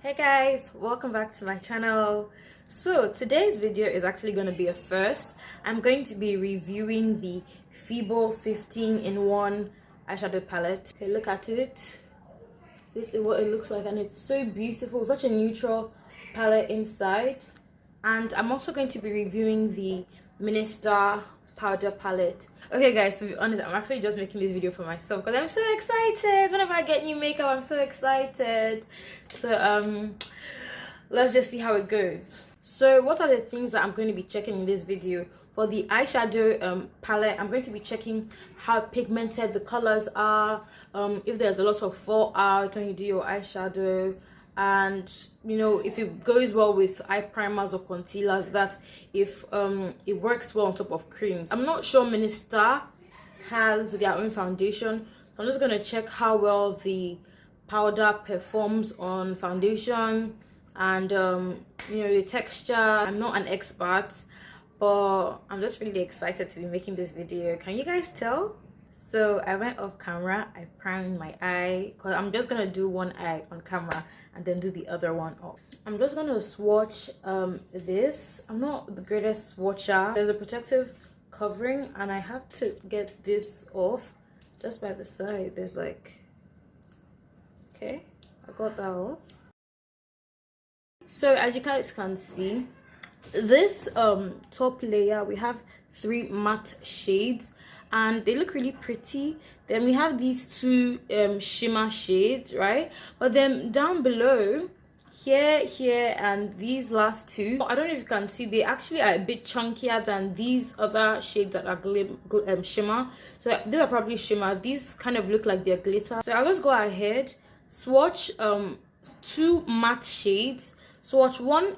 Hey guys, welcome back to my channel. So today's video is actually going to be a first. I'm going to be reviewing the Feeble 15-in-1 eyeshadow palette. Okay, look at it. This is what it looks like and it's so beautiful. Such a neutral palette inside. And I'm also going to be reviewing the Ministar powder palette. Okay guys, to be honest, I'm actually just making this video for myself because I'm so excited. Whenever I get new makeup, I'm so excited. So let's just see how it goes. So what are the things that I'm going to be checking in this video? For the eyeshadow palette, I'm going to be checking how pigmented the colors are, if there's a lot of fallout when you do your eyeshadow, and you know, if it goes well with eye primers or concealers, that if it works well on top of creams. I'm not sure Ministar has their own foundation, so I'm just going to check how well the powder performs on foundation and you know, the texture. I'm not an expert, but I'm just really excited to be making this video. Can you guys tell? So I went off camera, I primed my eye because I'm just gonna do one eye on camera and then do the other one off. I'm just gonna swatch this. I'm not the greatest swatcher. There's a protective covering and I have to get this off just by the side. There's like, okay, I got that off. So as you guys can see, this top layer, we have 3 matte shades and they look really pretty. Then we have these 2 shimmer shades, right? But then down below, here and these last 2, I don't know if you can see, they actually are a bit chunkier than these other shades that are shimmer. So these are probably shimmer. These kind of look like they're glitter. So I'll just go ahead, swatch 2 matte shades, swatch 1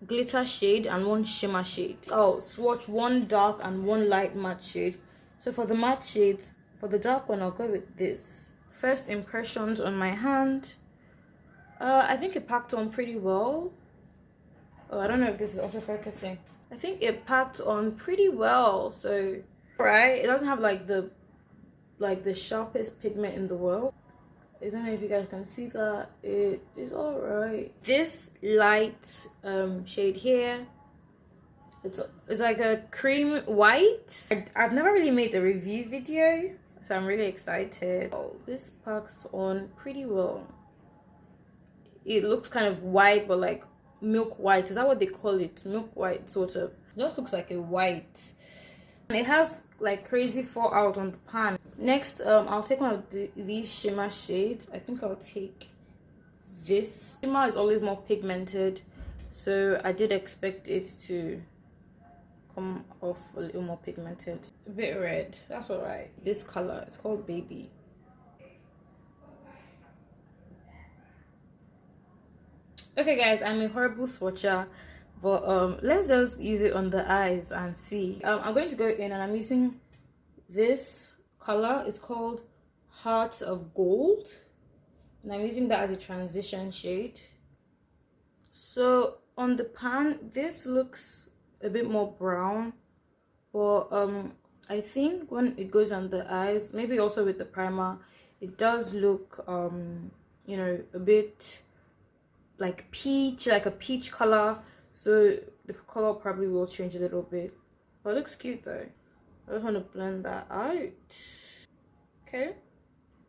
glitter shade and 1 shimmer shade. Oh, swatch 1 dark and 1 light matte shade. So for the matte shades, for the dark one, I'll go with this. First impressions on my hand. I think it packed on pretty well. Oh, I don't know if this is also focusing. I think it packed on pretty well. So, right, it doesn't have like the sharpest pigment in the world. I don't know if you guys can see that. It is all right. This light shade here, it's like a cream white. I've never really made the review video, so I'm really excited. Oh, this packs on pretty well. It looks kind of white, but like milk white. Is that what they call it? Milk white, sort of. It just looks like a white. And it has like crazy fallout on the pan. Next, I'll take one of these shimmer shades. I think I'll take this. Shimmer is always more pigmented, so I did expect it to come off a little more pigmented. A bit red, that's all right. This color, it's called Baby. Okay guys, I'm a horrible swatcher, but let's just use it on the eyes and see. I'm going to go in and I'm using this color. It's called Hearts of Gold, and I'm using that as a transition shade. So on the pan, this looks a bit more brown, but I think when it goes on the eyes, maybe also with the primer, it does look you know, a bit like peach, like a peach color. So the color probably will change a little bit, but it looks cute though. I just want to blend that out. Okay,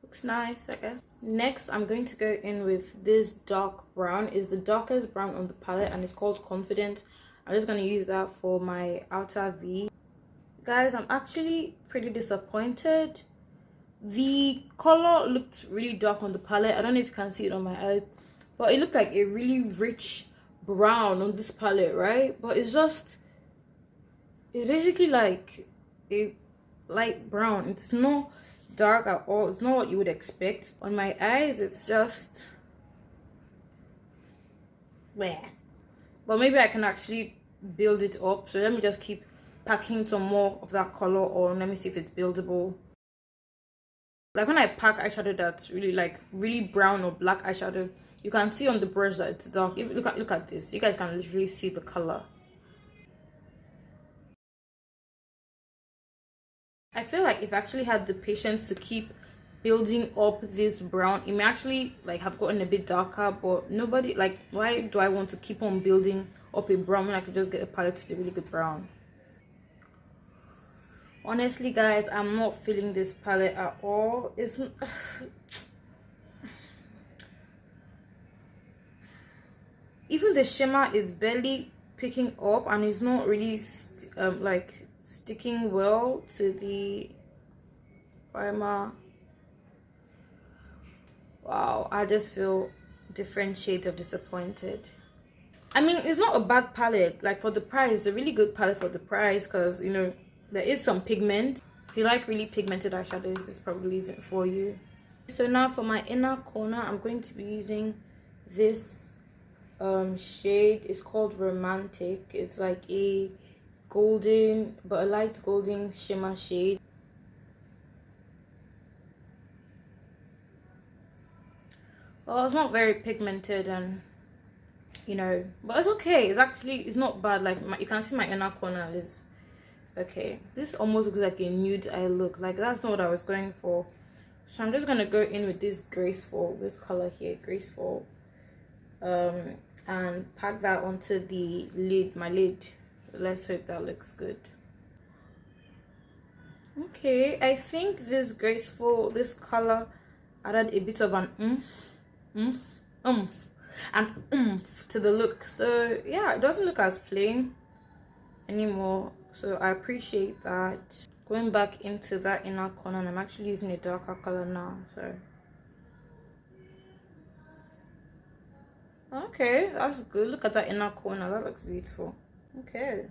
looks nice, I guess. Next, I'm going to go in with this dark brown. It's the darkest brown on the palette and it's called Confidence. I'm just going to use that for my outer V. Guys, I'm actually pretty disappointed. The color looked really dark on the palette. I don't know if you can see it on my eyes, but it looked like a really rich brown on this palette, right? But it's basically like a light brown. It's not dark at all. It's not what you would expect. On my eyes, it's just bleh. But maybe I can actually build it up. So let me just keep packing some more of that color on. Let me see if it's buildable. Like when I pack eyeshadow that's really like really brown or black eyeshadow, you can see on the brush that it's dark. If look at this, you guys can literally see the color. I feel like if I actually had the patience to keep building up this brown. It may actually like have gotten a bit darker, but nobody like, why do I want to keep on building up a brown when I could just get a palette with a really good brown? Honestly guys, I'm not feeling this palette at all. It's even the shimmer is barely picking up, and it's not really like sticking well to the primer. Wow, I just feel different shades of disappointed. I mean, it's not a bad palette. Like, for the price, it's a really good palette for the price, because, you know, there is some pigment. If you like really pigmented eyeshadows, this probably isn't for you. So now for my inner corner, I'm going to be using this shade. It's called Romantic. It's like a golden, but a light golden shimmer shade. Well, it's not very pigmented, and you know, but it's okay. It's not bad. Like, you can see my inner corner is okay. This almost looks like a nude eye look. Like, that's not what I was going for. So I'm just gonna go in with this graceful, this color here, graceful, and pack that onto the lid, my lid. Let's hope that looks good. Okay, I think this graceful, this color added a bit of an to the look. So yeah, it doesn't look as plain anymore, so I appreciate that. Going back into that inner corner, and I'm actually using a darker color now. So okay, that's good. Look at that inner corner, that looks beautiful. Okay,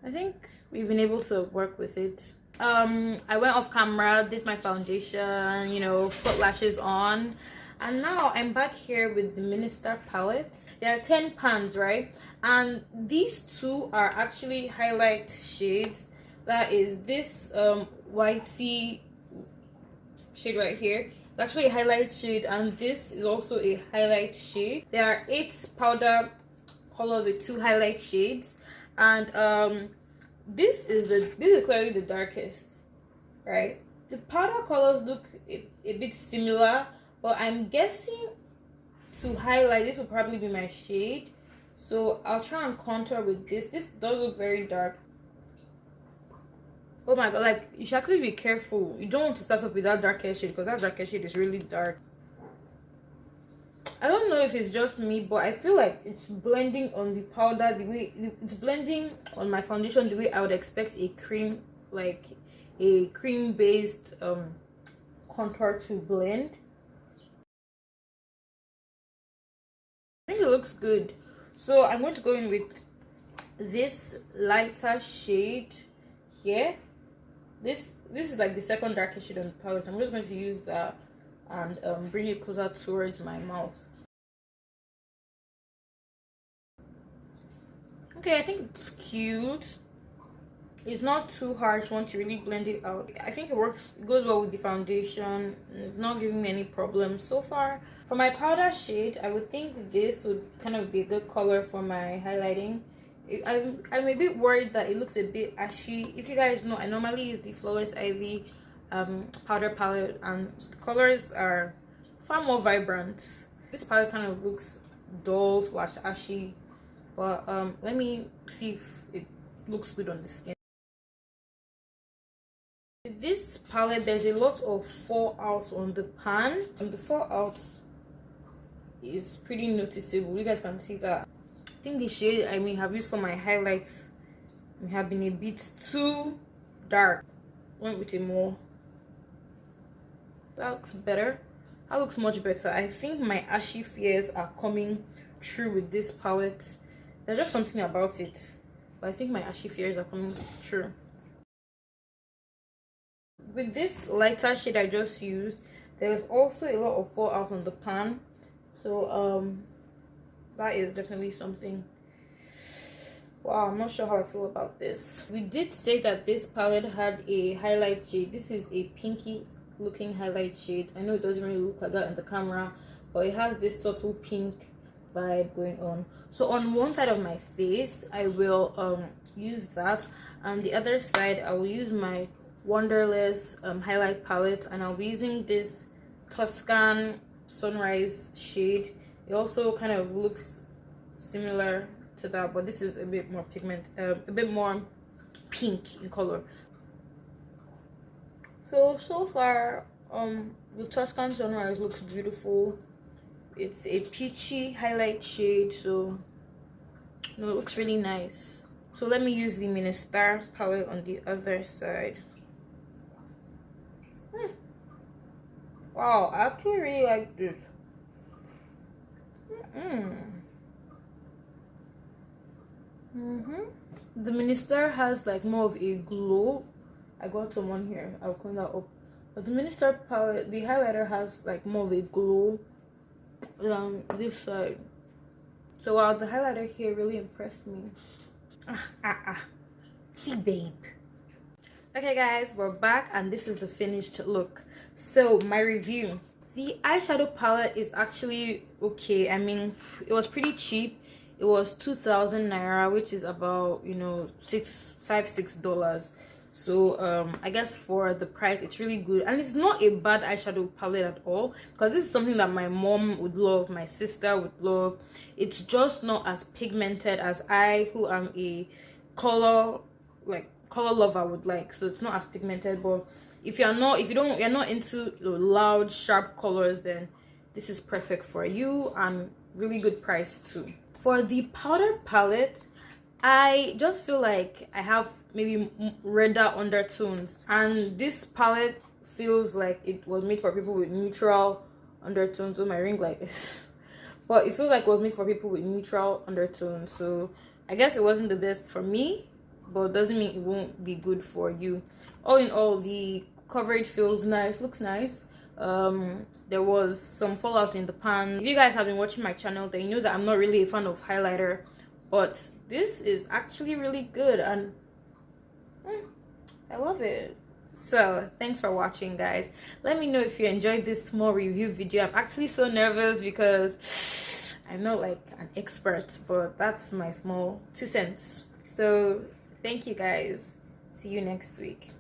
I think we've been able to work with it. I went off camera, did my foundation, you know, put lashes on, and now I'm back here with the Ministar palette. There are 10 pans, right? And these two are actually highlight shades. That is this whitey shade right here. It's actually a highlight shade, and this is also a highlight shade. There are 8 powder colors with 2 highlight shades, and this is clearly the darkest, right? The powder colors look a bit similar, but I'm guessing to highlight, this will probably be my shade. So I'll try and contour with this. This does look very dark. Oh my god, like, you should actually be careful. You don't want to start off with that darker shade, because that darker shade is really dark. I don't know if it's just me, but I feel like it's blending on the powder the way it's blending on my foundation the way I would expect a cream, like a cream based contour to blend. I think it looks good. So I'm going to go in with this lighter shade here. This is like the second darkest shade on the palette. I'm just going to use that and bring it closer towards my mouth. Okay, I think it's cute. It's not too harsh once you really blend it out. I think it goes well with the foundation. It's not giving me any problems so far. For my powder shade, I would think this would kind of be a good color for my highlighting. I'm a bit worried that it looks a bit ashy. If you guys know, I normally use the Flawless Ivy powder palette, and the colors are far more vibrant. This palette kind of looks dull / ashy, but let me see if it looks good on the skin. With this palette, there's a lot of fallout on the pan, and the fallout is pretty noticeable. You guys can see that. I think the shade I may have used for my highlights may have been a bit too dark. Went with a more. That looks better. That looks much better. I think my ashy fears are coming true with this palette. There's just something about it, but I think my ashy fears are coming true. With this lighter shade I just used, there's also a lot of fallout on the pan, so that is definitely something. Wow, I'm not sure how I feel about this. We did say that this palette had a highlight shade. This is a pinky looking highlight shade. I know it doesn't really look like that in the camera, but it has this subtle pink vibe going on. So on one side of my face I will use that, and the other side I will use my Wonderless highlight palette, and I'll be using this Tuscan Sunrise shade. It also kind of looks similar to that, but this is a bit more a bit more pink in color. So far the Tuscan Sunrise looks beautiful. It's a peachy highlight shade, so it looks really nice. So let me use the Ministar palette on the other side. Wow, I actually really like this. The Ministar has like more of a glow. I got some on here, I'll clean that up. But the Ministar palette, the highlighter has like more of a glow than this side. So wow, the highlighter here really impressed me. See, babe. Okay guys, we're back and this is the finished look. So my review, the eyeshadow palette is actually okay. I mean, it was pretty cheap. It was 2,000 naira, which is about, you know, $6. So I guess for the price it's really good, and it's not a bad eyeshadow palette at all, because this is something that my mom would love, my sister would love. It's just not as pigmented as I, who am a color lover, would like. So it's not as pigmented, but if you're not into loud sharp colors, then this is perfect for you, and really good price too. For the powder palette, I just feel like I have maybe redder undertones, and this palette feels like it was made for people with neutral undertones. Oh, my ring light is but it feels like it was made for people with neutral undertones, so I guess it wasn't the best for me, but doesn't mean it won't be good for you. All in all, the coverage feels nice, looks nice. There was some fallout in the pan. If you guys have been watching my channel, then you know that I'm not really a fan of highlighter, but this is actually really good, and I love it. So thanks for watching, guys. Let me know if you enjoyed this small review video. I'm actually so nervous because I'm not like an expert, but that's my small 2 cents. So thank you guys. See you next week.